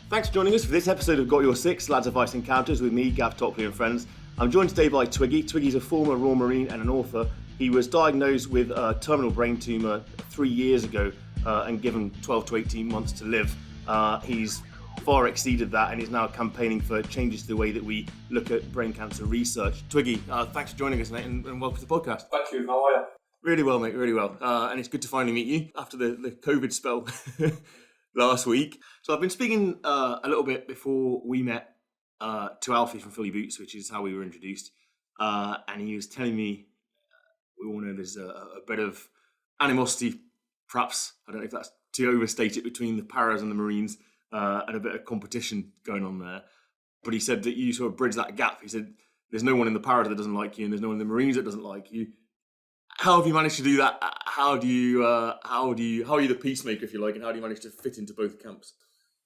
Thanks for joining us for this episode of Got Your Six, Lads of Ice Encounters with me, Gav Topley and Friends. I'm joined today by Twiggy. Twiggy's a former Royal Marine and an author. He was diagnosed with a terminal brain tumour 3 years ago and given 12 to 18 months to live. He's far exceeded that and is now campaigning for changes to the way that we look at brain cancer research. Twiggy, thanks for joining us, mate, and welcome to the podcast. Thank you, how are you? Really well, mate, really well. And it's good to finally meet you after the COVID spell last week. So I've been speaking a little bit before we met to Alfie from Philly Boots, which is how we were introduced. And he was telling me, we all know there's a bit of animosity, perhaps, I don't know if that's to overstate it, between the Paras and the Marines, and a bit of competition going on there. But he said that you sort of bridge that gap. He said, there's no one in the Paras that doesn't like you, and there's no one in the Marines that doesn't like you. How have you managed to do that? How are you the peacemaker, if you like, and how do you manage to fit into both camps?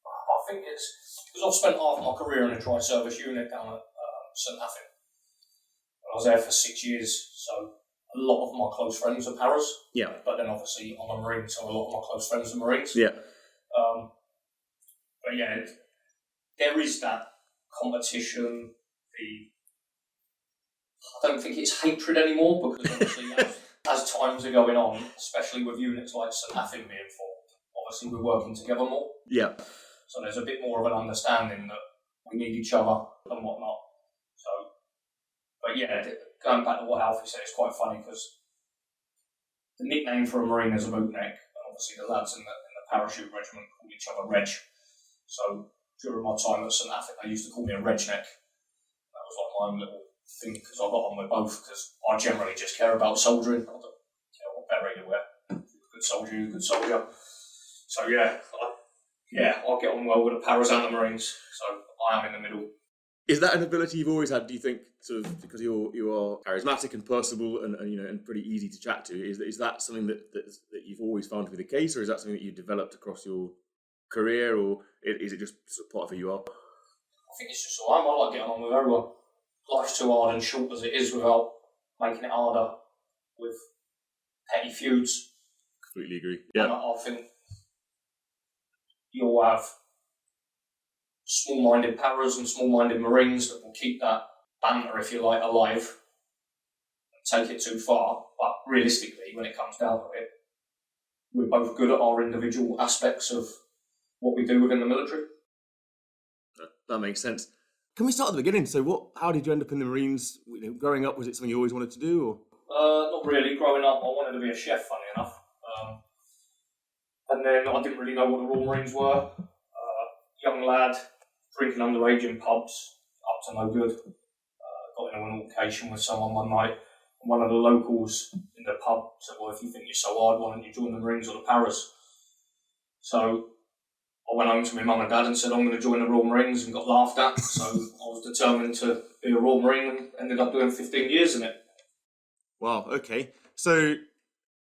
I think it's because I've spent half my career in a tri-service unit down at St Athan. I was there for 6 years, so a lot of my close friends are Paras. Yeah. But then obviously I'm a Marine, so a lot of my close friends are Marines. Yeah. But yeah, there is that competition. I don't think it's hatred anymore, because obviously as times are going on, especially with units like St Athan being formed, obviously we're working together more. Yeah. So there's a bit more of an understanding that we need each other and whatnot. So, but yeah, going back to what Alfie said, it's quite funny because the nickname for a Marine is a bootneck, and obviously the lads in the parachute regiment call each other Reg. So during my time at St Athan, they used to call me a Regneck. That was like my own little thing, because I got on with both, because I generally just care about soldiering. I don't care what beret you wear. If you're a good soldier, you're a good soldier. So I get on well with the Paras and the Marines, so I am in the middle. Is that an ability you've always had, do you think, sort of because you are charismatic and personable and pretty easy to chat to? Is that something that you've always found to be the case, or is that something that you developed across your career, or is it just sort of part of who you are? I think it's just who I am. I like getting on with everyone. Life's too hard and short as it is without making it harder with petty feuds. Completely agree. Yeah. And I think you'll have small-minded Paras and small-minded Marines that will keep that banter, if you like, alive and take it too far. But realistically, when it comes down to it, we're both good at our individual aspects of what we do within the military. That makes sense. Can we start at the beginning? So how did you end up in the Marines? Growing up, was it something you always wanted to do? Or? Not really. Growing up, I wanted to be a chef, funny enough. And then I didn't really know what the Royal Marines were. Young lad, drinking underage in pubs, up to no good. Got into an altercation with someone one night, and one of the locals in the pub said, well, if you think you're so hard, why don't you join the Marines or the Paras? So I went home to my mum and dad and said, I'm going to join the Royal Marines, and got laughed at. So I was determined to be a Royal Marine and ended up doing 15 years in it. Wow, okay. So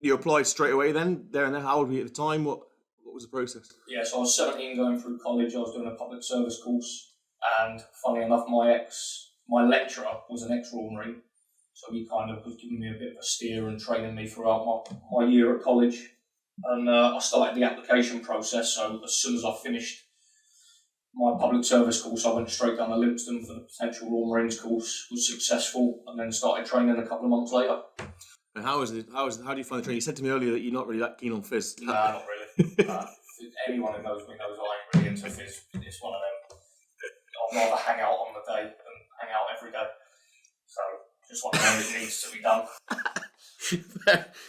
you applied straight away then, there and there? How old were you at the time? What was the process? Yeah, so I was 17 going through college. I was doing a public service course, and funny enough, my lecturer was an ex-Royal Marine, so he kind of was giving me a bit of a steer and training me throughout my year at college. And I started the application process, so as soon as I finished my public service course, I went straight down to Limpston for the potential Royal Marines course, was successful, and then started training a couple of months later. And how do you find the training? You said to me earlier that you're not really that keen on fizz. Nah, not really. Anyone who knows me knows I ain't really into fizz. It's one of them. I'd rather hang out on the day than hang out every day. So, just one of them that needs to be done.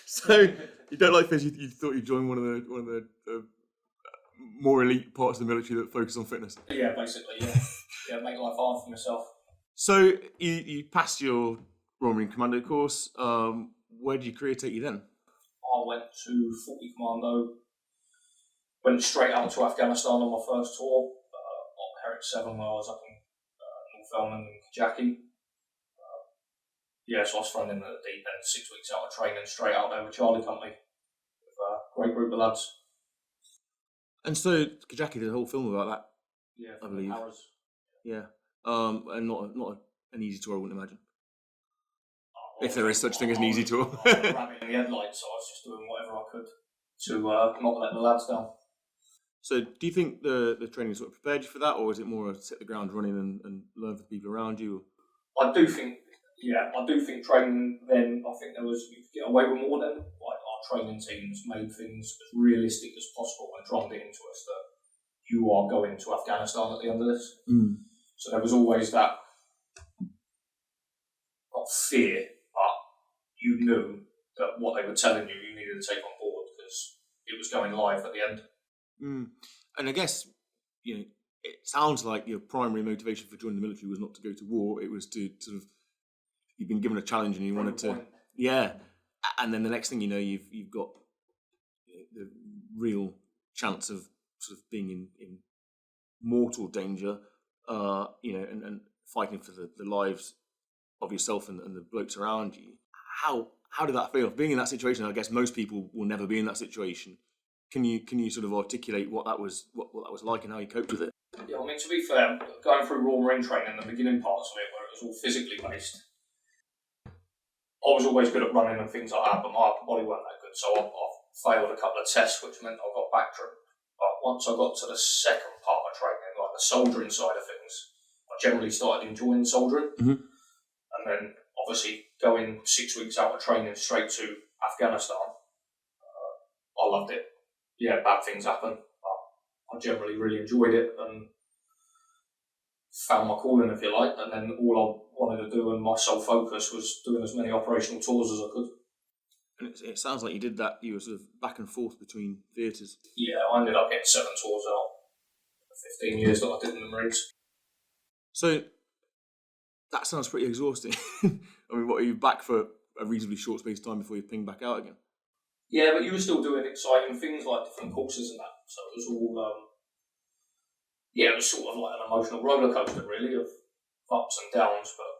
So, you don't like fizz, you thought you'd join one of the more elite parts of the military that focus on fitness? Yeah, basically, yeah. Yeah, make life hard for myself. So, you passed your Royal Marine Commando course. Where did your career take you then? I went to 40 Commando, went straight out to Afghanistan on my first tour, on Ep7, where I was up in North Elmland and Kajaki. So I was thrown in at the deep end, 6 weeks out of training, straight out there with Charlie Company, with a great group of lads. And so, Kajaki did a whole film about that. Yeah, I believe. Paras. Yeah. And not an easy tour, I wouldn't imagine. If there is such thing as an easy tour. I was rabbit in the headlights, so I was just doing whatever I could to not let the lads down. So do you think the training sort of prepared you for that, or is it more set the ground running and learn from people around you? I do think training then, I think you could get away with more then. Like our training teams made things as realistic as possible and drummed it into us that you are going to Afghanistan at the end of this. So there was always that, not fear, but you knew that what they were telling you, you needed to take on board because it was going live at the end. And I guess, it sounds like your primary motivation for joining the military was not to go to war. It was to sort of, you've been given a challenge and you wanted to, and then the next thing you know, you've got the real chance of sort of being in mortal danger, and fighting for the lives of yourself and the blokes around you. How did that feel? Being in that situation, I guess most people will never be in that situation. Can you sort of articulate what that was like and how you coped with it? Yeah, I mean, to be fair, going through Royal Marine training, the beginning parts of it, where it was all physically based, I was always good at running and things like that, but my upper body weren't that good, so I failed a couple of tests, which meant I got back through. But once I got to the second part of training, like the soldering side of things, I generally started enjoying soldering. And then, obviously, going 6 weeks out of training straight to Afghanistan, I loved it. Yeah, bad things happen, but I generally really enjoyed it and found my calling, if you like. And then all I wanted to do and my sole focus was doing as many operational tours as I could. And it sounds like you did that. You were sort of back and forth between theatres. Yeah, I ended up getting 7 tours out in the 15 years that I did in the Marines. So that sounds pretty exhausting. I mean, what, are you back for a reasonably short space of time before you ping back out again? Yeah, but you were still doing exciting things like different courses and that. So it was all, it was sort of like an emotional roller coaster, really, of ups and downs. But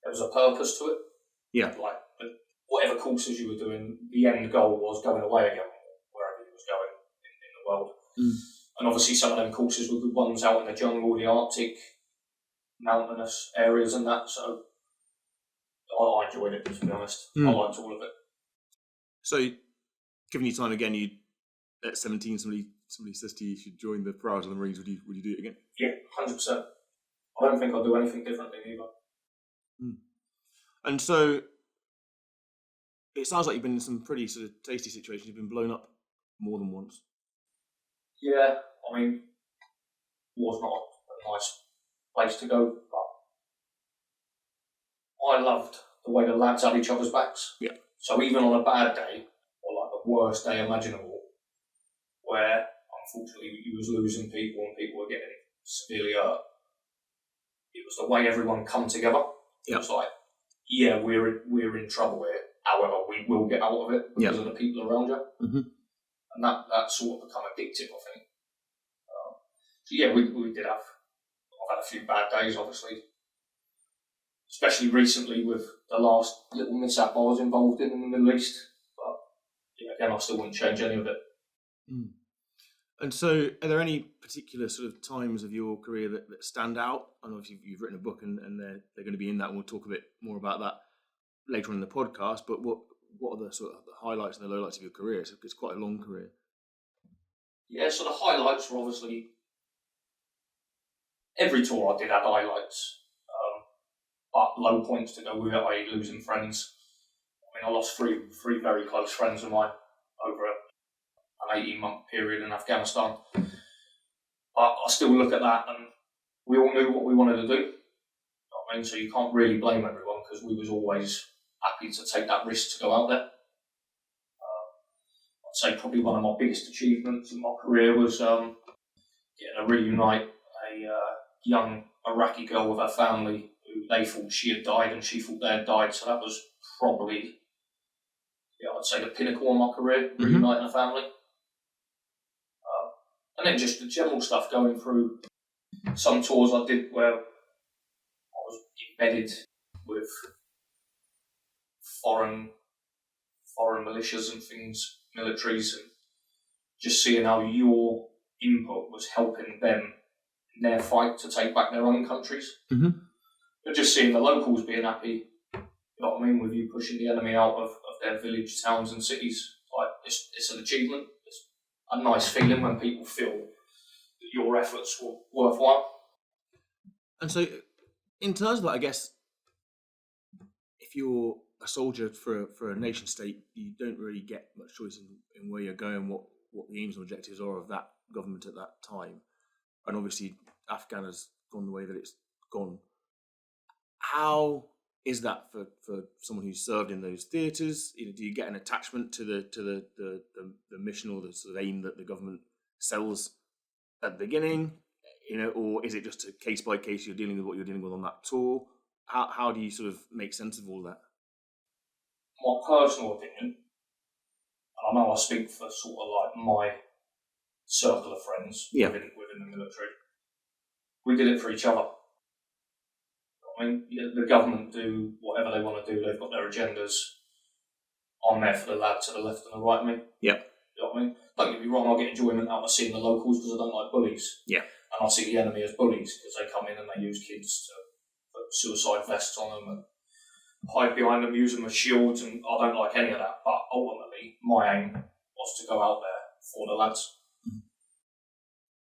there was a purpose to it. Yeah. Like whatever courses you were doing, the end goal was going away again, wherever you was going in the world. And obviously, some of them courses were good ones out in the jungle, the Arctic, mountainous areas, and that. So I enjoyed it, to be honest. I liked all of it. So, given you time again, you at 17, somebody says to you, you should join the Prowls of the Marines. Would you do it again? Yeah, 100%. I don't think I'll do anything differently either. And so, it sounds like you've been in some pretty sort of tasty situations. You've been blown up more than once. Yeah, I mean, war's not a nice place to go, but I loved the way the lads had each other's backs. Yeah. So even on a bad day, or like the worst day imaginable, where unfortunately you was losing people and people were getting severely hurt, it was the way everyone come together. It was like, yeah, we're in trouble here. However, we will get out of it because of the people around you. And that sort of become addictive, I think. So yeah, we did have. I've had a few bad days, obviously. Especially recently with the last little mishap I was involved in the Middle East. But again, I still wouldn't change any of it. And so, are there any particular sort of times of your career that stand out? I know you've written a book and they're going to be in that, and we'll talk a bit more about that later on in the podcast. But what are the sort of the highlights and the lowlights of your career? It's quite a long career. Yeah, so the highlights were obviously every tour I did had highlights. But low points to go with it, i.e. losing friends. I mean, I lost three very close friends of mine over an 18-month period in Afghanistan. But I still look at that and we all knew what we wanted to do. You know what I mean? So you can't really blame everyone because we was always happy to take that risk to go out there. I'd say probably one of my biggest achievements in my career was getting to reunite a young Iraqi girl with her family. They thought she had died and she thought they had died, so that was probably, I'd say the pinnacle of my career, reuniting a family. And then just the general stuff going through some tours I did where I was embedded with foreign militias and things, militaries, and just seeing how your input was helping them in their fight to take back their own countries. But just seeing the locals being happy, you know what I mean, with you pushing the enemy out of their village, towns and cities, like it's an achievement. a nice feeling when people feel that your efforts were worthwhile. And so, in terms of that, I guess, if you're a soldier for a nation state, you don't really get much choice in where you're going, what the aims and objectives are of that government at that time. And obviously, Afghan has gone the way that it's gone. How is that for someone who's served in those theatres? Do you get an attachment to the mission or the sort of aim that the government sells at the beginning? Or is it just a case by case? You're dealing with what you're dealing with on that tour. How do you sort of make sense of all that? My personal opinion, and I know I speak for sort of like my circle of friends within the military, we did it for each other. I mean, the government do whatever they want to do. They've got their agendas. I'm there for the lad to the left and the right of me. Yeah. You know what I mean? Don't get me wrong, I get enjoyment out of seeing the locals because I don't like bullies. Yeah. And I see the enemy as bullies because they come in and they use kids to put suicide vests on them and hide behind them, use them as shields, and I don't like any of that. But ultimately, my aim was to go out there for the lads.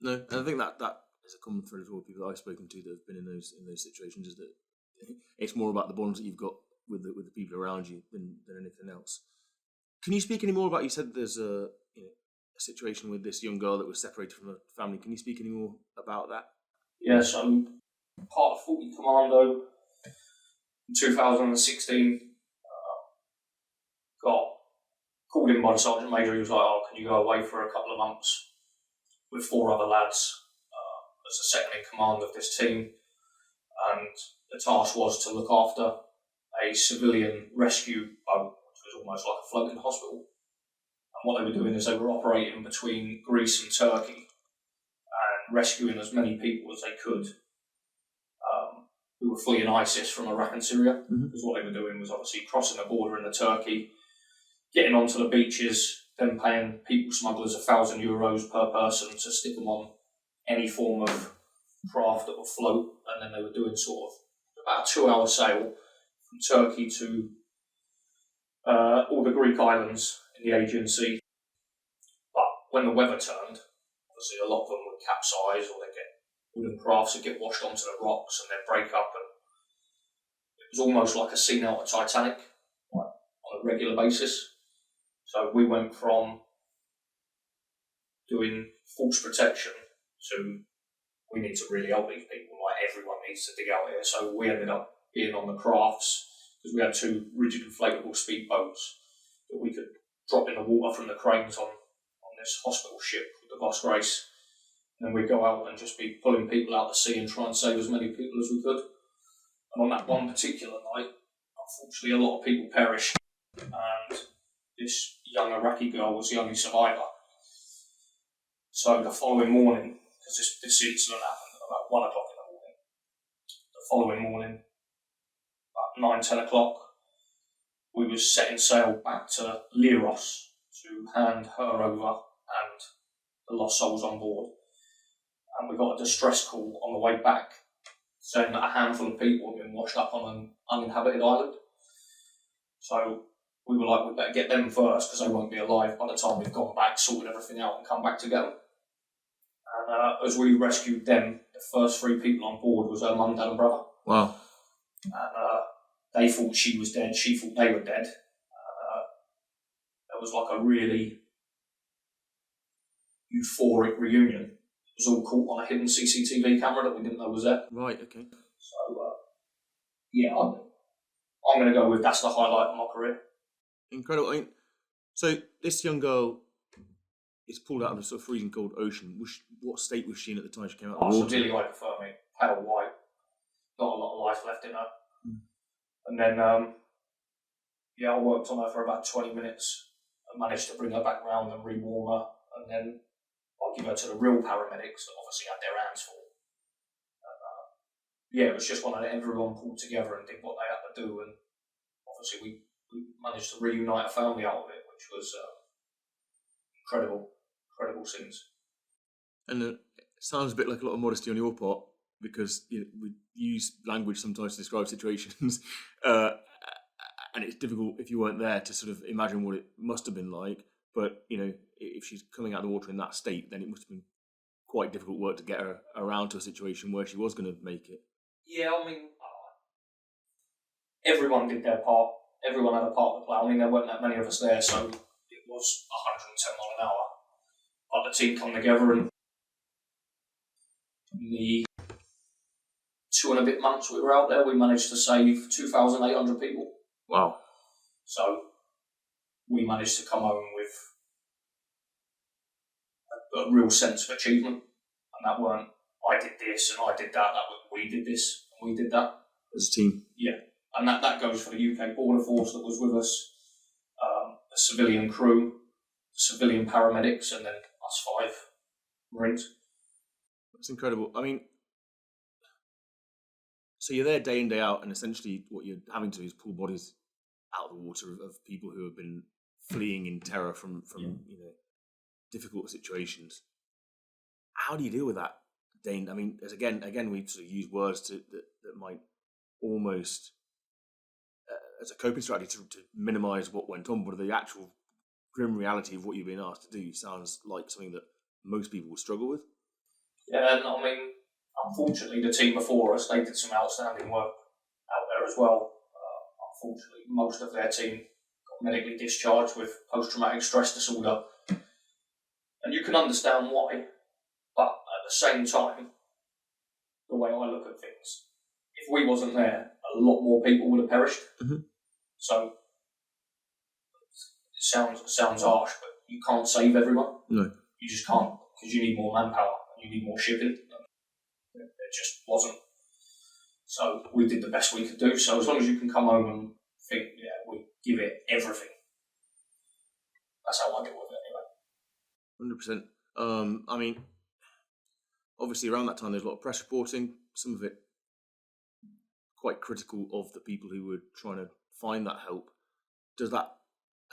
No, and I think that is a common thread of all people that I've spoken to that have been in those situations, is that it's more about the bonds that you've got with the people around you than anything else. Can you speak any more about? You said there's a situation with this young girl that was separated from her family. Can you speak any more about that? Yeah, so part of 40 Commando in 2016 got called in by the Sergeant Major. He was like, "Oh, can you go away for a couple of months with 4 other lads as the second in command of this team?" And the task was to look after a civilian rescue boat, which was almost like a floating hospital. And what they were doing is they were operating between Greece and Turkey and rescuing as many people as they could who were fleeing ISIS from Iraq and Syria. Mm-hmm. Because what they were doing was obviously crossing the border into Turkey, getting onto the beaches, then paying people smugglers €1,000 per person to stick them on any form of craft that would float, and then they were doing sort of about a 2-hour sail from Turkey to all the Greek islands in the Aegean Sea. But when the weather turned, obviously a lot of them would capsize, or they get wooden crafts that get washed onto the rocks and then break up, and it was almost like a scene out of Titanic, like, on a regular basis. So we went from doing force protection to we need to really help these people, like everyone needs to dig out here. So we ended up being on the crafts because we had 2 rigid inflatable speedboats that we could drop in the water from the cranes on this hospital ship with the Boss Grace. And then we'd go out and just be pulling people out to sea and try and save as many people as we could. And on that one particular night, unfortunately, a lot of people perished. And this young Iraqi girl was the only survivor. So the following morning, because this incident happened at about 1 o'clock in the morning, the following morning, about 9-10 o'clock, we were setting sail back to Leros to hand her over and the lost souls on board. And we got a distress call on the way back saying that a handful of people had been washed up on an uninhabited island. So we were like, we better get them first because they won't be alive by the time we've gone back, sorted everything out and come back to get them. And as we rescued them, the first 3 people on board was her mum, dad and brother. Wow. And they thought she was dead, she thought they were dead. It was like a really euphoric reunion. It was all caught on a hidden CCTV camera that we didn't know was there. Right, okay. So, yeah, I'm going to go with that's the highlight of my career. Incredible. I mean, so this young girl is pulled out of the sort of freezing cold ocean. What state was she in at the time she came out of the water? Ideally, I prefer me. Pale white. Not a lot of life left in her. Mm. And then, yeah, I worked on her for about 20 minutes and managed to bring her back round and re-warm her. And then I'll give her to the real paramedics that obviously had their hands full. And, yeah, it was just one that everyone pulled together and did what they had to do. And obviously we managed to reunite a family out of it, which was incredible scenes. And it sounds a bit like a lot of modesty on your part, because we use language sometimes to describe situations, and it's difficult if you weren't there to sort of imagine what it must have been like. But, if she's coming out of the water in that state, then it must have been quite difficult work to get her around to a situation where she was going to make it. Yeah, I mean, everyone did their part. Everyone had a part to play. I mean, there weren't that many of us there, so it was 110 mile an hour. But the team come together, and in the 2 and a bit months we were out there, we managed to save 2,800 people. Wow. So we managed to come home with a real sense of achievement. And that weren't, I did this and I did that, we did this and we did that. As a team. Yeah. And that goes for the UK Border Force that was with us, the civilian crew, civilian paramedics, and then us 5 Marines. That's incredible. I mean, so you're there day in, day out, and essentially what you're having to do is pull bodies out of the water of people who have been fleeing in terror from difficult situations. How do you deal with that, Dane? I mean, again, we sort of use words that might almost, as a coping strategy, to minimise what went on, but the actual grim reality of what you've been asked to do sounds like something that most people would struggle with. Yeah, and I mean, unfortunately, the team before us, they did some outstanding work out there as well. Unfortunately, most of their team got medically discharged with post-traumatic stress disorder. And you can understand why, but at the same time, the way I look at things, if we wasn't there, a lot more people would have perished. Mm-hmm. So, it sounds harsh, but you can't save everyone. No. You just can't, because you need more manpower, and you need more shipping. It just wasn't. So we did the best we could do. So as long as you can come home and think, we give it everything. That's how I deal with it anyway. 100%. I mean, obviously around that time there's a lot of press reporting, some of it quite critical of the people who were trying to find that help. Does that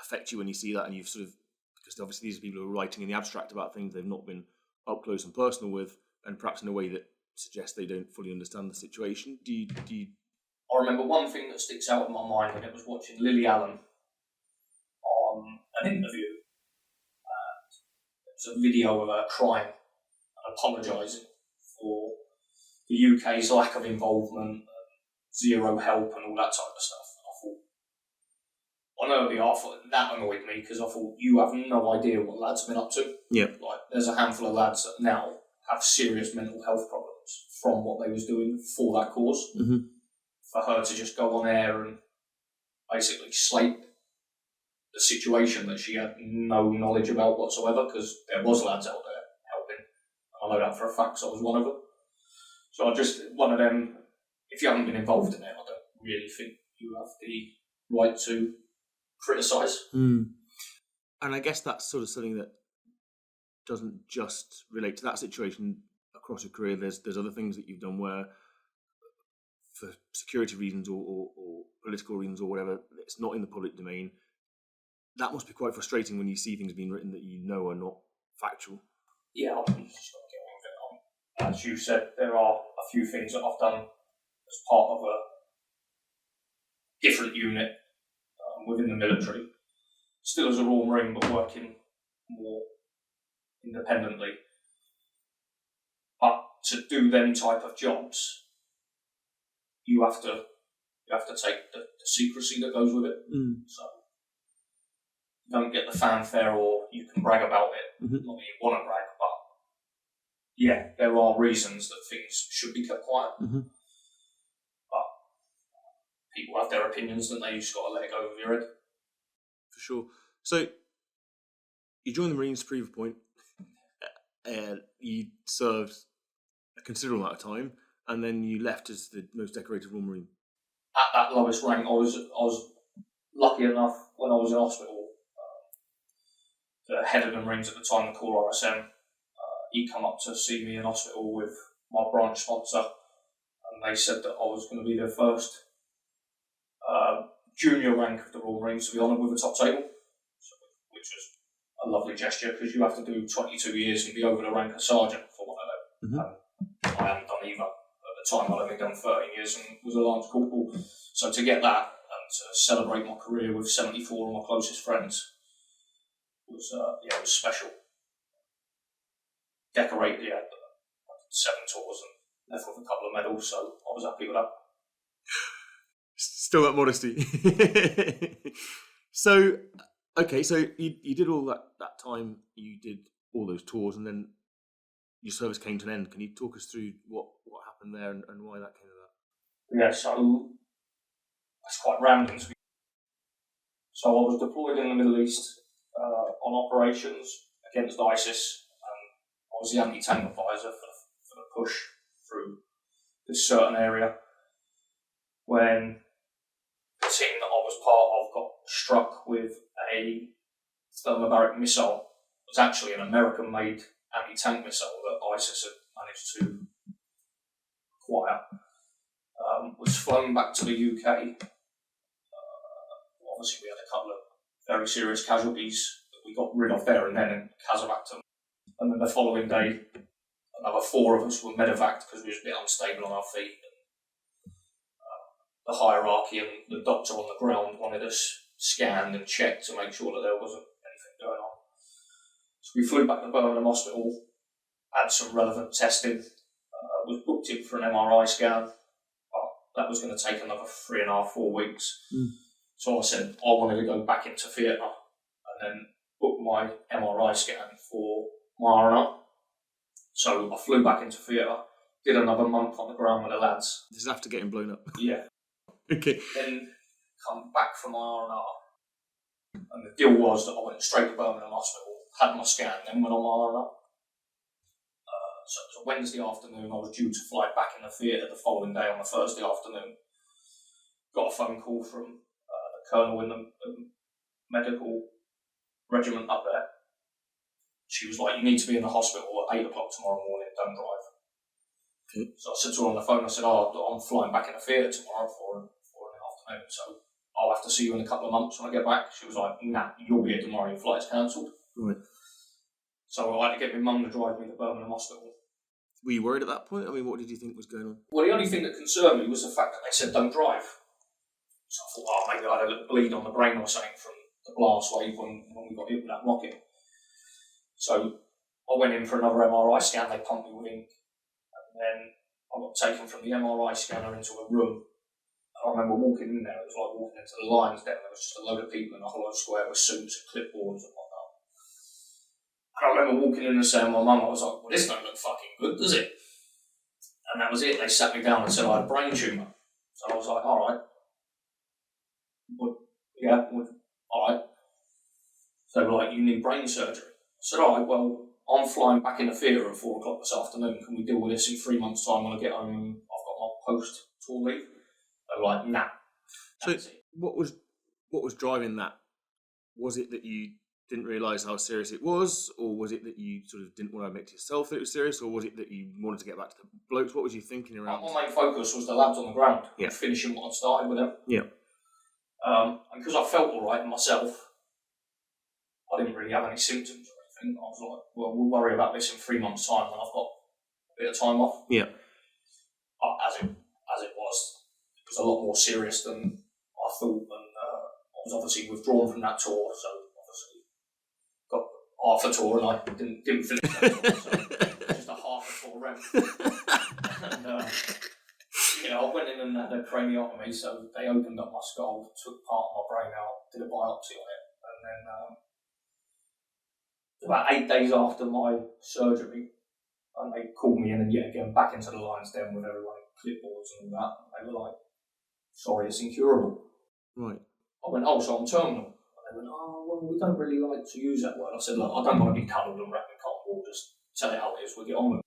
affect you when you see that, and you've sort of, because obviously these are people who are writing in the abstract about things they've not been up close and personal with, and perhaps in a way that suggests they don't fully understand the situation? Do you... I remember one thing that sticks out in my mind, and it was watching Lily Allen on an interview. It was a video of her crying and apologising for the UK's lack of involvement, zero help and all that type of stuff. I thought, on her behalf, that annoyed me, because I thought, you have no idea what lads have been up to. Yeah. Like, there's a handful of lads that now have serious mental health problems from what they was doing for that cause. Mm-hmm. For her to just go on air and basically slate the situation that she had no knowledge about whatsoever, because there was lads out there helping. I know that for a fact, so I was one of them. So I just, one of them, if you haven't been involved in it, I don't really think you have the right to criticise. Mm. And I guess that's sort of something that doesn't just relate to that situation across your career. There's other things that you've done where, for security reasons or political reasons or whatever, it's not in the public domain. That must be quite frustrating when you see things being written that you know are not factual. Yeah, you just got to get on with it. As you said, there are a few things that I've done as part of a different unit within the military, still as a Royal Marine, but working more independently. But to do them type of jobs, you have to take the secrecy that goes with it. Mm. So you don't get the fanfare, or you can brag about it. Mm-hmm. Not that you want to brag, but yeah, there are reasons that things should be kept quiet. Mm-hmm. But people have their opinions, and you just got to let it go over your head. For sure. So you joined the Marines to prove a point. You served a considerable amount of time, and then you left as the most decorated Royal Marine. At that lowest rank, I was lucky enough when I was in hospital. The head of the Marines at the time, the Corps RSM, he come up to see me in hospital with my branch sponsor, and they said that I was going to be their first junior rank of the Royal Marines to be honoured with a top table, which was a lovely gesture, because you have to do 22 years and be over the rank of sergeant for one of them. Mm-hmm. I hadn't done either. At the time, I'd only done 13 years and was a lance corporal. So to get that and to celebrate my career with 74 of my closest friends, it was special. Decorated, 7 tours and left with a couple of medals, so I was happy with that. Still that modesty. So, okay, so you did all that time, you did all those tours, and then your service came to an end. Can you talk us through what happened there and why that came to that? Yeah, so that's quite random. So I was deployed in the Middle East on operations against ISIS, and I was the anti-tank advisor for the push through this certain area when the team that I was part of got struck with a thermobaric missile. It was actually an American-made anti-tank missile that ISIS had managed to acquire. Was flown back to the UK. Obviously, we had a couple of very serious casualties that we got rid of there and then in Kazakhstan. And then the following day, another 4 of us were medevaced because we were a bit unstable on our feet. The hierarchy and the doctor on the ground wanted us scanned and checked to make sure that there wasn't anything going on. So we flew back to Birmingham Hospital, had some relevant testing, was booked in for an MRI scan, but that was going to take another 3.5, 4 weeks. So I said I wanted to go back into theatre and then book my MRI scan for my R&R. So I flew back into theatre, did another month on the ground with the lads. This is after getting blown up. Yeah. Okay. Then come back from my R&R. And the deal was that I went straight to Birmingham Hospital, had my scan, then went on my R&R. So it was a Wednesday afternoon. I was due to fly back in the theatre the following day on a Thursday afternoon. Got a phone call from the colonel in the medical regiment up there. She was like, "You need to be in the hospital at 8 o'clock tomorrow morning, don't drive." Okay. So I said to her on the phone, I said, I'm flying back in the theatre tomorrow for in the afternoon, so I'll have to see you in a couple of months when I get back. She was like, "Nah, you'll be here tomorrow, your flight's cancelled." Right. So I had to get my mum to drive me to Birmingham Hospital. Were you worried at that point? I mean, what did you think was going on? Well, the only thing that concerned me was the fact that they said don't drive. So I thought, maybe I had a little bleed on the brain or something from the blast wave when we got hit with that rocket. So I went in for another MRI scan, they pumped me with ink, and then I got taken from the MRI scanner into a room. And I remember walking in there, it was like walking into the Lions Den, there was just a load of people in a hollow square with suits and clipboards and whatnot. And I remember walking in and saying to my mum, I was like, "Well, this don't look fucking good, does it?" And that was it. They sat me down and said I had a brain tumour. So I was like, "Alright." Alright. So they were like, "You need brain surgery." I said, "Alright, well, I'm flying back in the theatre at 4 o'clock this afternoon. Can we deal with this in 3 months' time when I get home and I've got my post-tour leave?" They were like, "Nah." So what was driving that? Was it that you didn't realise how serious it was, or was it that you sort of didn't want to admit to yourself that it was serious, or was it that you wanted to get back to the blokes? What was you thinking around? My main focus was the lads on the ground, yeah, finishing what I'd started with them. Yeah. And because I felt all right myself, I didn't really have any symptoms or anything. I was like, "Well, we'll worry about this in 3 months' time when I've got a bit of time off." Yeah. As it was a lot more serious than I thought, and I was obviously withdrawn from that tour, so obviously got half a tour and I didn't finish that tour, so just a half a tour round. And I went in and had a craniotomy, so they opened up my skull, took part of my brain out, did a biopsy on it, and then about 8 days after my surgery, and they called me in and yet again back into the Lions Den with everyone in clipboards and all that, and they were like, "Sorry, it's incurable." Right. I went, "Oh, so I'm terminal." And they went, "Oh, well, we don't really like to use that word." I said, "Look, I don't want to be cuddled and wrapped in cotton wool, just tell it how it is, we'll get on with it."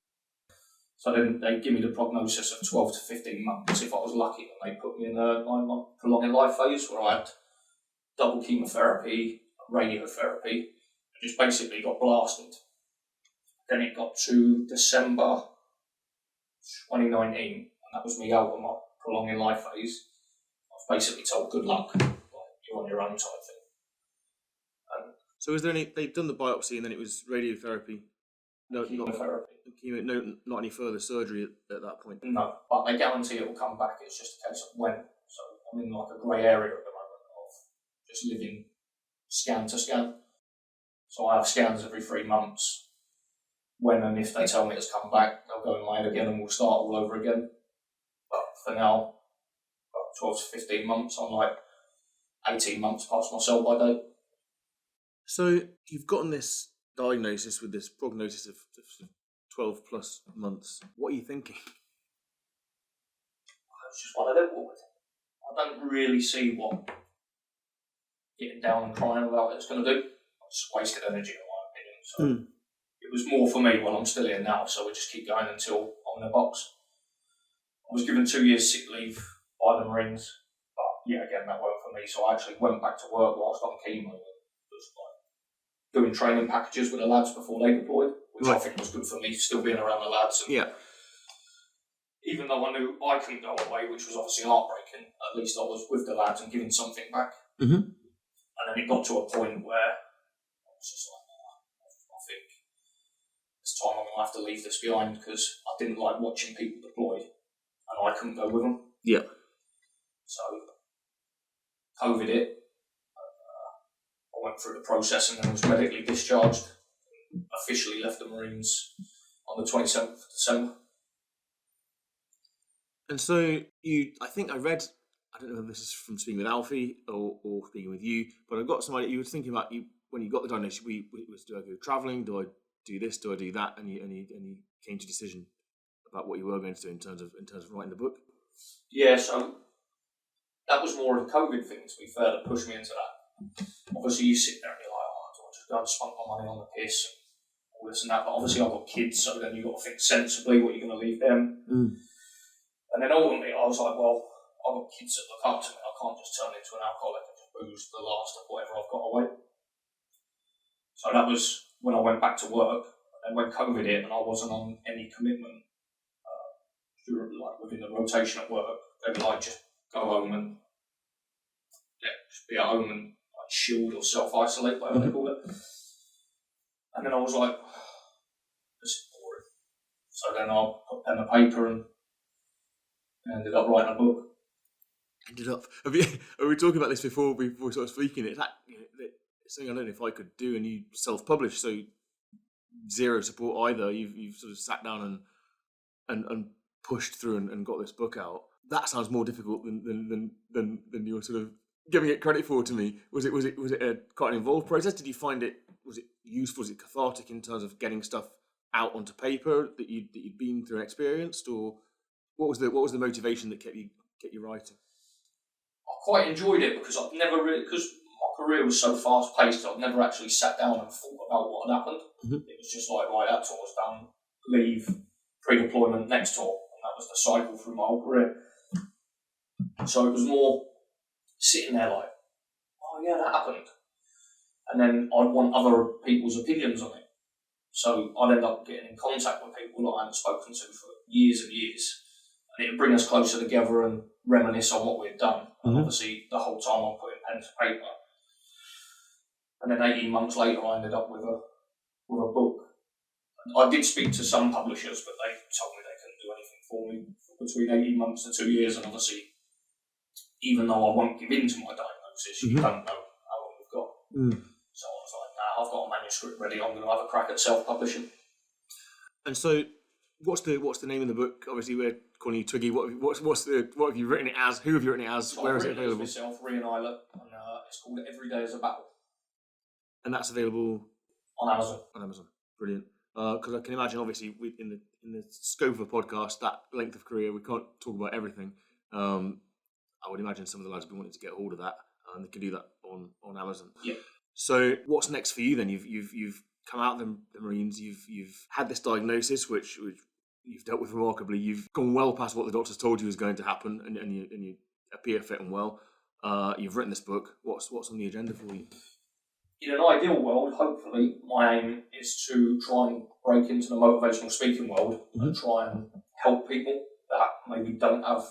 So then they give me the prognosis of 12 to 15 months if I was lucky, and they put me in a 9-month prolonging life phase where I had double chemotherapy, radiotherapy, and just basically got blasted. Then it got to December 2019, and that was me out of my prolonging life phase. I was basically told, "Good luck, like, you're on your own," type thing. And so was there any? They'd done the biopsy and then it was radiotherapy. No, chemotherapy. Not any further surgery at that point. No, but they guarantee it will come back. It's just a case of when. So I'm in like a grey area at the moment of just living scan to scan. So I have scans every 3 months. When and if they tell me it's come back, they'll go in my head again and we'll start all over again. But for now, about 12 to 15 months, I'm like 18 months past my sell-by date. So you've gotten this diagnosis with this prognosis of 12 plus months. What are you thinking? It's just one of them. I don't really see what getting down and crying about it's going to do. It's wasted energy, in my opinion. So it was more for me when I'm still here now, so we just keep going until I'm in a box. I was given 2 years sick leave by the Marines, but yeah, again, that worked for me. So I actually went back to work whilst on chemo. Just like doing training packages with the lads before they deployed, which I think was good for me, still being around the lads. And yeah. even though I knew I couldn't go away, which was obviously heartbreaking, at least I was with the lads and giving something back. Mm-hmm. And then it got to a point where I was just like, I think it's time I'm going to have to leave this behind, because I didn't like watching people deploy and I couldn't go with them. Yeah. So, COVID hit. I went through the process and then was medically discharged. Officially left the Marines on the 27th of December. And so I think I read, I don't know if this is from speaking with Alfie or speaking with you, but I got some idea. You were thinking about when you got the diagnosis. Do I go travelling? Do I do this? Do I do that? And you came to a decision about what you were going to do in terms of writing the book. Yeah, so that was more of a COVID thing, to be fair, that pushed me into that. Obviously, you sit there and you're like, do I just go and spend my money on the piss and all this and that? But obviously, I've got kids, so then you've got to think sensibly what you're going to leave them. And then ultimately, I was like, well, I've got kids that look up to me. I can't just turn into an alcoholic and just booze the last of whatever I've got away. So that was when I went back to work. And when COVID hit and I wasn't on any commitment within the rotation at work, they were like, just go home and just be at home and like shield or self-isolate, whatever they call it. And then I was like, this is boring. So then I put pen and paper and ended up writing a book. We were talking about this before we started speaking. It's something I don't know if I could do, and you self-publish, so zero support either. You've sort of sat down and pushed through and got this book out. That sounds more difficult than you're sort of giving it credit for to me. Was it quite an involved process? Did you find it, was it useful? Was it cathartic in terms of getting stuff out onto paper that you'd been through and experienced, or what was the motivation that kept you writing? I quite enjoyed it because I've never really, because my career was so fast paced, I've never actually sat down and thought about what had happened. Mm-hmm. It was just like, right, that tour's done, leave, pre-deployment, next tour, and that was the cycle through my whole career. So it was more sitting there like, oh yeah, that happened. And then I'd want other people's opinions on it. So I'd end up getting in contact with people that I hadn't spoken to for years and years. And it'd bring us closer together and reminisce on what we'd done. And obviously the whole time I'm putting pen to paper. And then 18 months later I ended up with a book. I did speak to some publishers, but they told me they couldn't do anything for me for between 18 months to 2 years. And obviously, even though I won't give in to my diagnosis, you don't know how long we've got. So I was like, nah, I've got a manuscript ready, I'm going to have a crack at self-publishing. And so, what's the name of the book? Obviously, we're calling you Twiggy. What have you written it as? Who have you written it as? So where is it available? Myself, Rian Ilett, and it's called Every Day is a Battle. And that's available on Amazon. On Amazon, brilliant. Because I can imagine, obviously, in the scope of a podcast, that length of career, we can't talk about everything. I would imagine some of the lads have been wanting to get a hold of that, and they can do that on Amazon. Yeah. So, what's next for you then? You've come out of the Marines. You've had this diagnosis, which you've dealt with remarkably. You've gone well past what the doctors told you was going to happen, and you appear fit and well. You've written this book. What's on the agenda for you? In an ideal world, hopefully, my aim is to try and break into the motivational speaking world and try and help people that maybe don't have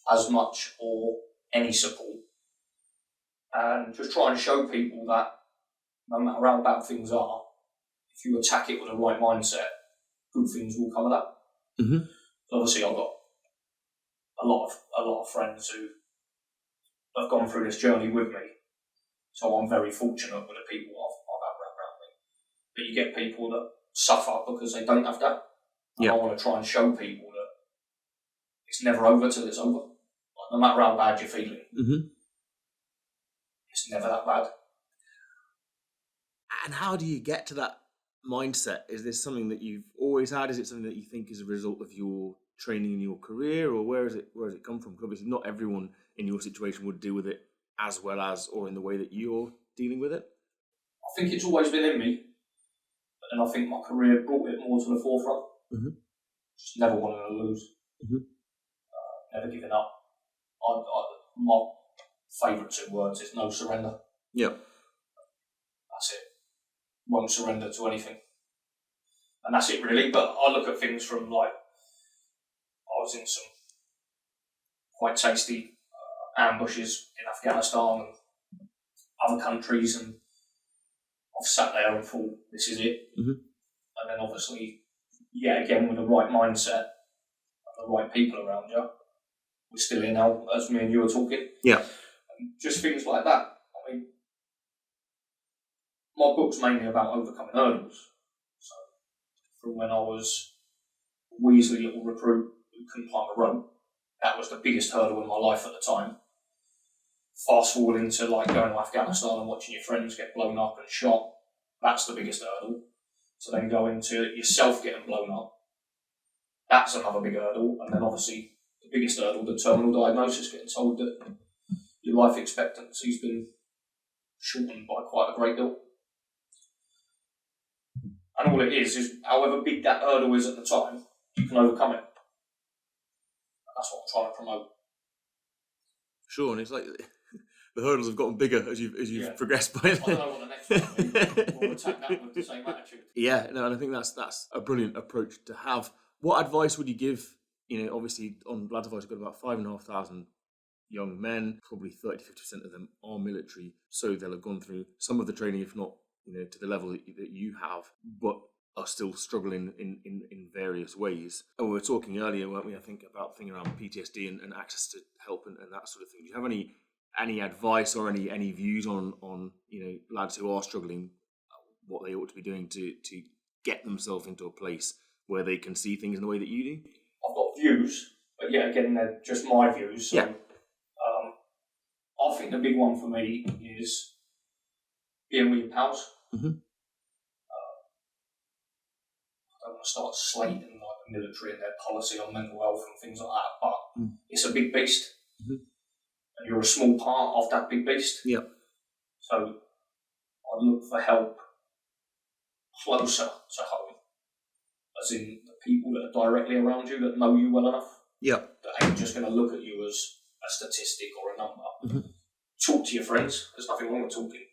as much or any support. And just try and show people that no matter how bad things are, if you attack it with the right mindset, good things will come of that. So obviously, I've got a lot of friends who have gone through this journey with me. So I'm very fortunate with the people I've had around But you get people that suffer because they don't have that. And I want to try and show people that it's never over till it's over. Like, no matter how bad you're feeling, it's never that bad. And how do you get to that mindset? Is this something that you've always had? Is it something that you think is a result of your training in your career, or where has it come from? Because obviously not everyone in your situation would deal with it as well as, or in the way that you're dealing with it. I think it's always been in me, and I think my career brought it more to the forefront. Just never wanting to lose, never giving up. My favourite 2 words is no surrender. Yeah. That's it. Won't surrender to anything. And that's it really, but I look at things from like, I was in some quite tasty ambushes in Afghanistan and other countries, and I've sat there and thought, this is it. And then obviously, yet again, with the right mindset and the right people around you, we're still here now, as me and you were talking. Yeah. And just things like that. I mean, my book's mainly about overcoming hurdles. So, from when I was a weaselly little recruit who couldn't climb a rope, that was the biggest hurdle in my life at the time. Fast forward into like going to Afghanistan and watching your friends get blown up and shot, that's the biggest hurdle. So then go into yourself getting blown up, that's another big hurdle. And then obviously the biggest hurdle, the terminal diagnosis, getting told that your life expectancy's been shortened by quite a great deal. And all it is however big that hurdle is at the time, you can overcome it. And that's what I'm trying to promote. Sure, and it's like the hurdles have gotten bigger as you've progressed by. I don't know what the next one will be. We'll attack that with the same attitude. Yeah, no, and I think that's a brilliant approach to have. What advice would you give? Obviously on Blood Advice, you've got about 5,500 young men. Probably 30-50% of them are military, so they'll have gone through some of the training, if not to the level that you have, but are still struggling in various ways. And we were talking earlier, weren't we? I think about thinking around PTSD and access to help and that sort of thing. Do you have any advice or any views on lads who are struggling, what they ought to be doing to get themselves into a place where they can see things in the way that you do? I've got views, but yeah, again, they're just my views. So, I think the big one for me is being with your pals. I don't want to start slating like the military and their policy on mental health and things like that, but it's a big beast. And you're a small part of that big beast. Yeah. So I look for help closer to home, as in the people that are directly around you that know you well enough. Yeah. That ain't just going to look at you as a statistic or a number. Talk to your friends. There's nothing wrong with talking.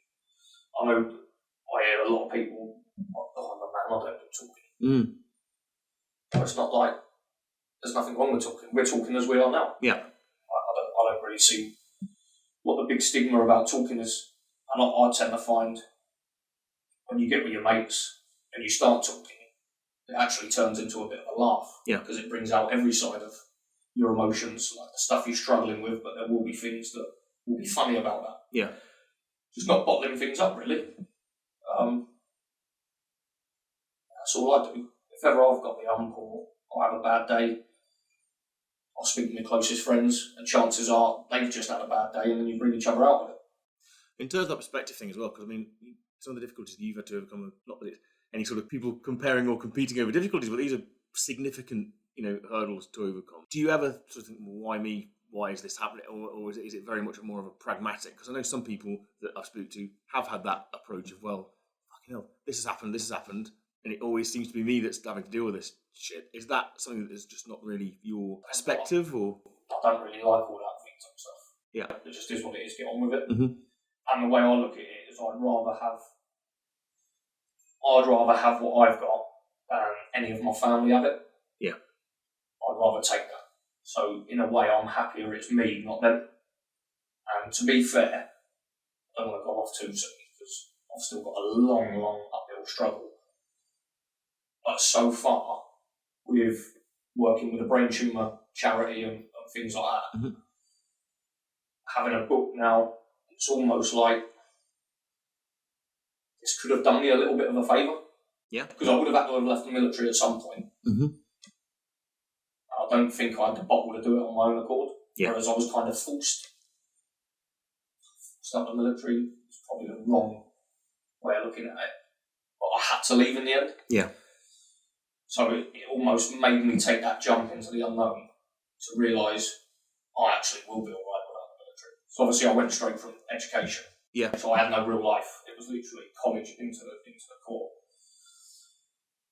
I know I hear a lot of people, oh, I'm a man, I don't do talking. But it's not like there's nothing wrong with talking. We're talking as we are now. Yeah. I don't really see what the big stigma about talking is. And I tend to find when you get with your mates and you start talking, it actually turns into a bit of a laugh. Yeah. Because it brings out every side of your emotions, like the stuff you're struggling with, but there will be things that will be funny about that. Yeah. Just not bottling things up, really. That's all I do. If ever I've got the hump or I have a bad day, I'll speak to my closest friends, and chances are they've just had a bad day, and then you bring each other out with it. In terms of that perspective thing as well, because I mean, some of the difficulties you've had to overcome, not that it's any sort of people comparing or competing over difficulties, but these are significant, hurdles to overcome. Do you ever sort of think, well, why me? Why is this happening? Or is it very much more of a pragmatic? Because I know some people that I've spoken to have had that approach of, well, fucking hell, this has happened, and it always seems to be me that's having to deal with this shit. Is that something that is just not really your perspective, or? I don't really like all that victim stuff. Yeah. It just is what it is, get on with it. And the way I look at it is I'd rather have what I've got than any of my family have it. Yeah. I'd rather take that. So in a way, I'm happier it's me, not them. And to be fair, I don't want to go off too soon because I've still got a long, long uphill struggle. But so far, with working with a brain tumour charity and things like that, having a book now, it's almost like this could have done me a little bit of a favour. Yeah. Because I would have had to have left the military at some point. Mm-hmm. I don't think I had the bottle to do it on my own accord. Yeah. Whereas I was kind of forced out of the military. It's probably the wrong way of looking at it. But I had to leave in the end. Yeah. So it almost made me take that jump into the unknown to realise I actually will be alright without the military. So obviously I went straight from education. Yeah. So I had no real life. It was literally college into the core.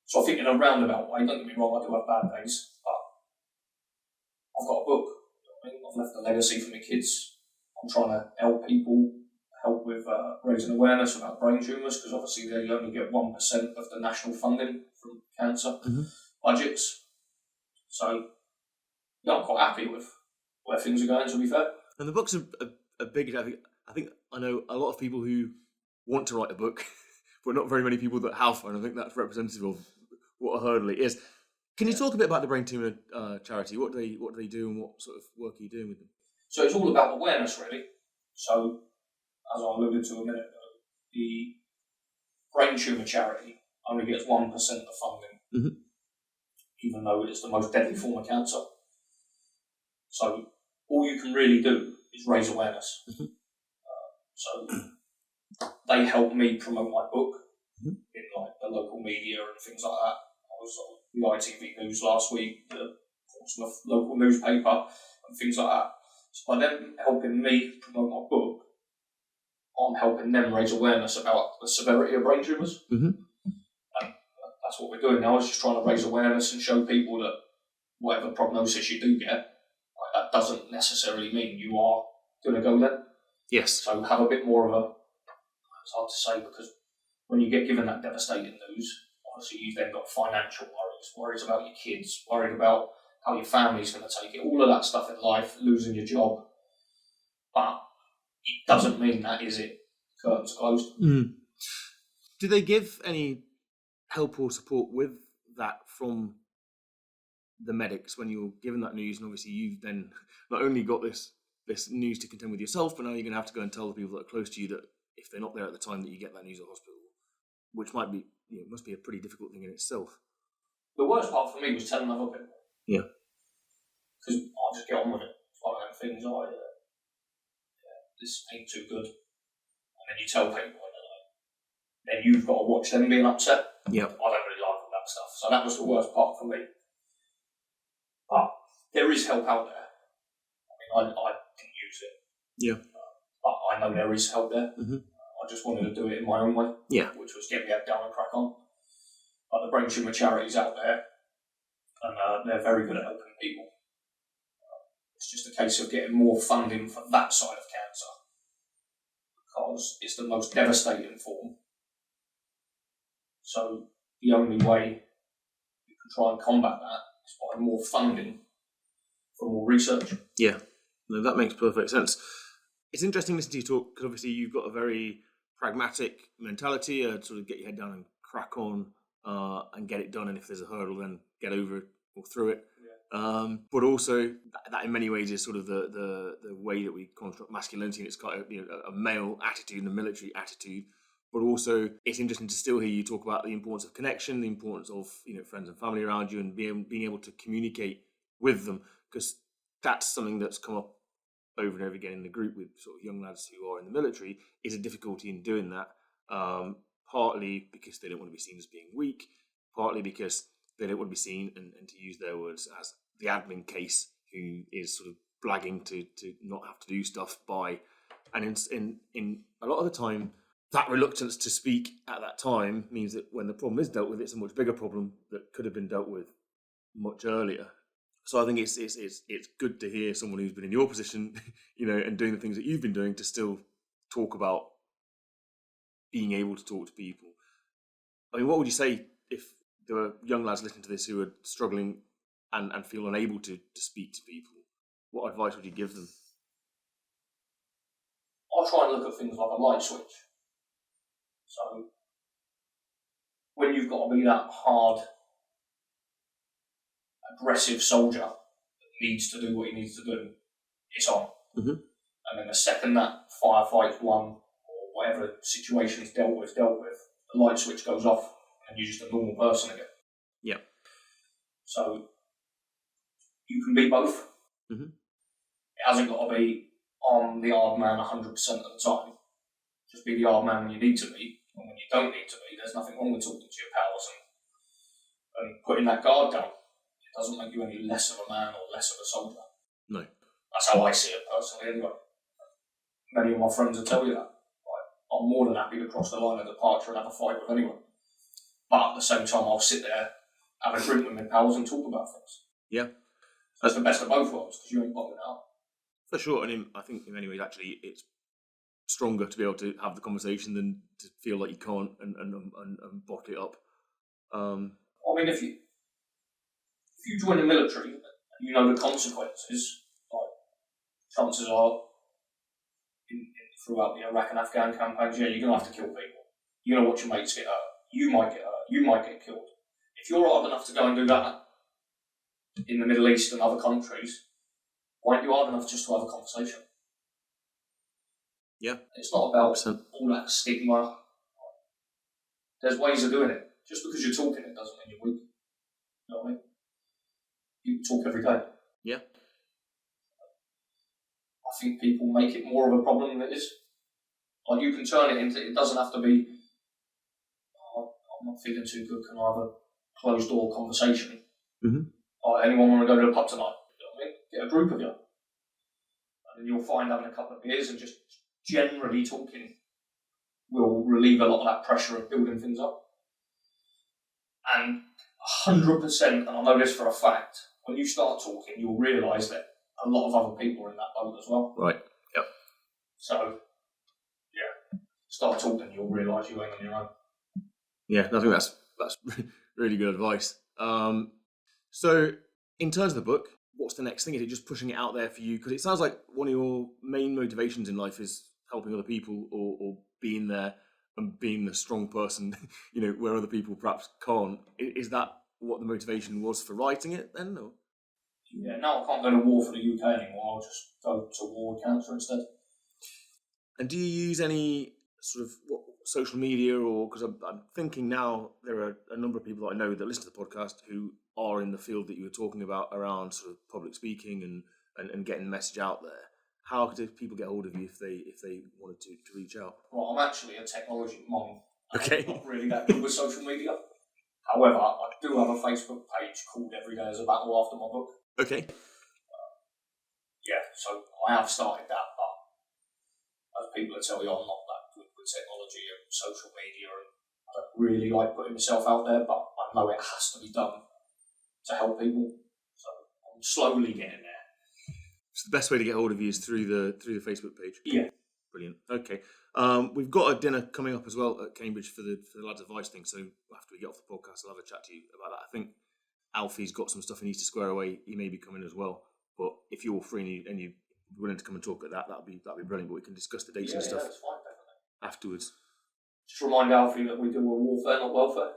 So I think in a roundabout way, don't get me wrong, I do have bad days, but I've got a book. I mean, I've left a legacy for my kids. I'm trying to help people, help with raising awareness about brain tumours, because obviously they only get 1% of the national funding from cancer budgets. So yeah, I'm quite happy with where things are going, to be fair. And the book's a big. I think I know a lot of people who want to write a book, but not very many people that have. And I think that's representative of what a hurdle it is. Can you talk a bit about the Brain Tumour charity? What do they do, and what sort of work are you doing with them? So it's all about awareness, really. So as I alluded to a minute ago, the Brain Tumour charity only gets 1% of funding, even though it's the most deadly form of cancer. So all you can really do is raise awareness. So they helped me promote my book in like the local media and things like that. I was on the ITV News last week, the Portsmouth local newspaper, and things like that. So by them helping me promote my book, I'm helping them raise awareness about the severity of brain tumours. And that's what we're doing now, is just trying to raise awareness and show people that whatever prognosis you do get, that doesn't necessarily mean you are going to go there. Yes. So have a bit more of a, it's hard to say, because when you get given that devastating news, obviously you've then got financial worries about your kids, worried about how your family's going to take it, all of that stuff in life, losing your job. But it doesn't mean that is it. Curtains closed. Do they give any help or support with that from the medics when you're given that news? And obviously you've then not only got this news to contend with yourself, but now you're going to have to go and tell the people that are close to you that if they're not there at the time that you get that news at hospital, which might be, must be a pretty difficult thing in itself. The worst part for me was telling other people. Yeah. Because I just get on with it. It's one of them things this ain't too good. And then you tell people, and then you've got to watch them being upset. Yeah. I don't really like all that stuff. So that was the worst part for me. But there is help out there. I mean, I didn't use it. Yeah. But I know there is help there. I just wanted to do it in my own way. Yeah. Which was get my head down and crack on. But the Brain Tumour charity's out there, and they're very good at helping people. It's just a case of getting more funding for that side of cancer, because it's the most devastating form. So the only way you can try and combat that is by more funding for more research. Yeah, no, that makes perfect sense. It's interesting listening to you talk, because obviously you've got a very pragmatic mentality, sort of get your head down and crack on and get it done, and if there's a hurdle then get over it or through it. But also that in many ways is sort of the way that we construct masculinity, and it's quite a male attitude and a military attitude. But also it's interesting to still hear you talk about the importance of connection, the importance of friends and family around you, and being able to communicate with them, because that's something that's come up over and over again in the group with sort of young lads who are in the military, is a difficulty in doing that, partly because they don't want to be seen as being weak, partly because they don't want to be seen, and to use their words, as the admin case who is sort of blagging to not have to do stuff by, and in a lot of the time, that reluctance to speak at that time means that when the problem is dealt with, it's a much bigger problem that could have been dealt with much earlier. So I think it's good to hear someone who's been in your position, and doing the things that you've been doing, to still talk about being able to talk to people. I mean, what would you say if there were young lads listening to this who are struggling and feel unable to speak to people? What advice would you give them? I try and look at things like a light switch. So when you've got to be that hard, aggressive soldier that needs to do what he needs to do, it's on. And then the second that firefight's won, or whatever situation is dealt with, the light switch goes off and you're just a normal person again. Yeah. So you can be both. Mm-hmm. It hasn't got to be on the hard man 100% of the time. Just be the hard man when you need to be, and when you don't need to be. There's nothing wrong with talking to your pals and putting that guard down. It doesn't make you any less of a man or less of a soldier. No. That's how I see it personally anyway. Many of my friends will tell you that. Like, I'm more than happy to cross the line of departure and have a fight with anyone. But at the same time, I'll sit there, have a drink with my pals and talk about things. Yeah. That's the best of both worlds, because you ain't bottling out. For sure, and I think in many ways, actually, it's stronger to be able to have the conversation than to feel like you can't and bottle it up. I mean, if you join the military, you know the consequences. Like, chances are, throughout the Iraq and Afghan campaigns, yeah, you're going to have to kill people. You're going to watch your mates get hurt. You might get hurt. You might get killed. If you're hard enough to go and do that in the Middle East and other countries, why aren't you hard enough just to have a conversation? Yeah. It's not about 100%. all that stigma. There's ways of doing it. Just because you're talking it doesn't mean you're weak. You know what I mean? You talk every day. Yeah. I think people make it more of a problem than it is. Like, you can turn it into, it doesn't have to be, I'm not feeling too good, can I have a closed door conversation? Mm-hmm. Anyone want to go to the pub tonight? You know what I mean? Get a group of you. And you'll find having a couple of beers and just generally talking will relieve a lot of that pressure of building things up. And 100%, and I know this for a fact, when you start talking, you'll realise that a lot of other people are in that boat as well. Right. Yep. So, yeah, start talking, you'll realise you ain't on your own. Yeah, I think that's really good advice. So, in terms of the book, what's the next thing? Is it just pushing it out there for you? Because it sounds like one of your main motivations in life is helping other people or being there and being the strong person, where other people perhaps can't. Is that what the motivation was for writing it then? Or? Yeah, now I can't go to war for the UK anymore. I'll just go to war with cancer instead. And do you use any sort of social media, or because I'm thinking now there are a number of people that I know that listen to the podcast who are in the field that you were talking about around sort of public speaking and getting the message out there. How do people get hold of you if they wanted to reach out? Well, I'm actually a technology mom. Okay. I'm not really that good with social media. However, I do have a Facebook page called Every Day is a Battle after my book. Okay. Yeah, so I have started that, but as people tell you, I'm not that good with technology and social media, and I don't really like putting myself out there, but I know it has to be done to help people. So I'm slowly getting there. So the best way to get hold of you is through the Facebook page. Yeah. Brilliant. Okay. We've got a dinner coming up as well at Cambridge for the Lads Advice thing. So after we get off the podcast, I'll have a chat to you about that. I think Alfie's got some stuff he needs to square away. He may be coming as well. But if you're free and you're willing to come and talk at that, that'd be brilliant. But we can discuss the dates and stuff that's fine, definitely. afterwards. Just remind Alfie that we do a warfare, not welfare.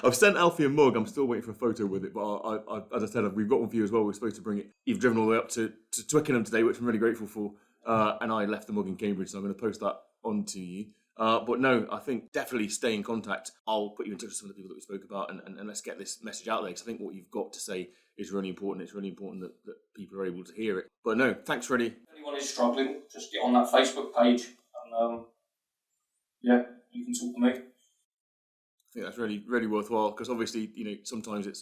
I've sent Alfie a mug. I'm still waiting for a photo with it, but I, as I said, we've got one for you as well. We're supposed to bring it. You've driven all the way up to Twickenham today, which I'm really grateful for. And I left the mug in Cambridge, so I'm going to post that onto you. But no, I think definitely stay in contact. I'll put you in touch with some of the people that we spoke about, and let's get this message out there, because I think what you've got to say is really important. It's really important that people are able to hear it. But no, thanks, Freddie. If anyone is struggling, just get on that Facebook page, and yeah, you can talk to me. I think that's really, really worthwhile, because obviously, sometimes if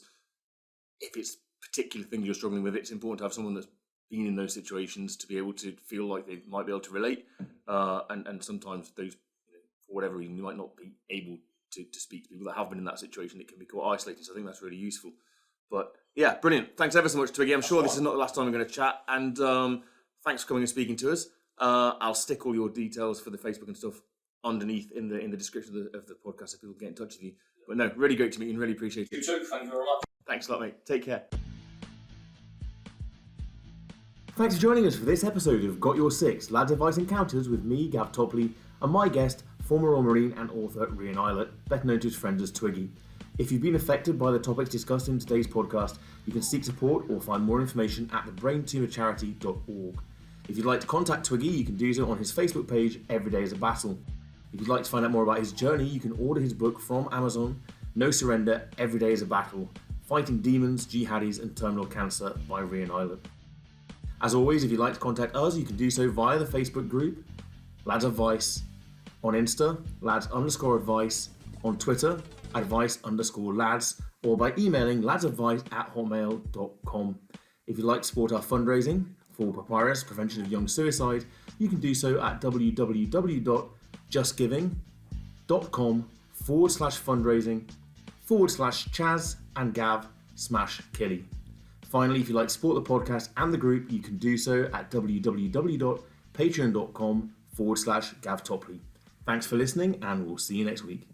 it's particular things you're struggling with, it's important to have someone that's been in those situations to be able to feel like they might be able to relate. And sometimes those, for whatever reason, you might not be able to speak to people that have been in that situation. It can be quite isolating. So I think that's really useful. But yeah, brilliant. Thanks ever so much, Twiggy. I'm sure this is not the last time we're going to chat. And thanks for coming and speaking to us. I'll stick all your details for the Facebook and stuff underneath in the description of the podcast so people can get in touch with you. But no, really great to meet you and really appreciate it. You too, thank you very much. Thanks a lot, mate. Take care. Thanks for joining us for this episode of Got Your Six, Lads Advice Encounters with me, Gav Topley, and my guest, former Royal Marine and author Rian Ilett, better known to his friends as Twiggy. If you've been affected by the topics discussed in today's podcast, you can seek support or find more information at thebraintumorcharity.org. If you'd like to contact Twiggy, you can do so on his Facebook page, Every Day is a Battle. If you'd like to find out more about his journey, you can order his book from Amazon, No Surrender, Every Day is a Battle, Fighting Demons, Jihadis and Terminal Cancer by Rian Ilett. As always, if you'd like to contact us, you can do so via the Facebook group, Lads Advice, on Insta, lads_advice, on Twitter, advice_lads, or by emailing ladsadvice@hotmail.com. If you'd like to support our fundraising for Papyrus Prevention of Young Suicide, you can do so at www.justgiving.com/fundraising/Chaz and Gav /Killy. Finally, if you'd like to support the podcast and the group, you can do so at www.patreon.com/Gav Topley. Thanks for listening, and we'll see you next week.